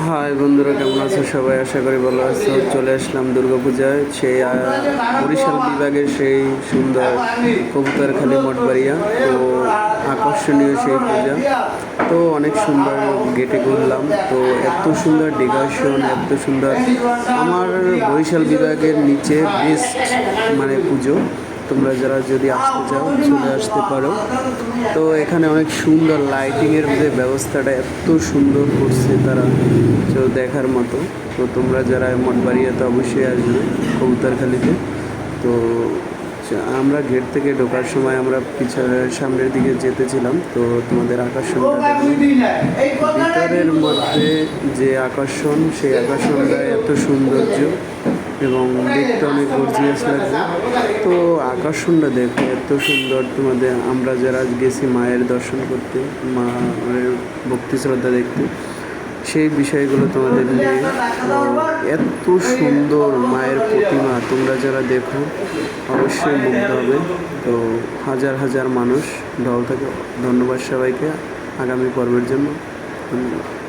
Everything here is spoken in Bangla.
হাই বন্ধুরা, কেমন আছো সবাই? আশা করি ভালো আছো। চলে আসলাম দুর্গাপূজায়, সেই বরিশাল বিভাগের সেই সুন্দর কবুতরখালী মঠবাড়িয়া। তো আকর্ষণীয় সেই পূজা, তো অনেক সুন্দর গেটে ঘুরলাম। তো এত সুন্দর ডেকোরেশন, এত সুন্দর, আমার বরিশাল বিভাগের নিচে বেস্ট মানে পুজো। তোমরা যারা যদি আসতে চাও চলে আসতে পারো। তো এখানে অনেক সুন্দর লাইটিংয়ের যে ব্যবস্থাটা এত সুন্দর করছে তারা, তো দেখার মতো। তো তোমরা যারা মঠবাড়িয়াতে অবশ্যই আসবে কবুতরখালীতে। তো আমরা গেট থেকে ঢোকার সময় আমরা সামনের দিকে যেতেছিলাম, তো তোমাদের আকর্ষণটা ভিতরের মধ্যে যে আকর্ষণ, সেই আকর্ষণটা এত সৌন্দর্য এবং দেখতে অনেক গর্জিয়াস লাগছে। তো আকর্ষণটা দেখো এত সুন্দর। তোমাদের আমরা যারা গেছি মায়ের দর্শন করতে, মায়ের ভক্তি শ্রদ্ধা দেখতে, সেই বিষয়গুলো তোমাদের নিয়ে। এত সুন্দর মায়ের প্রতিমা, তোমরা যারা দেখো অবশ্যই মুগ্ধ হবে। তো হাজার হাজার মানুষ ঢল থাকে। ধন্যবাদ সবাইকে আগামী পর্বের জন্য। ধন্যবাদ।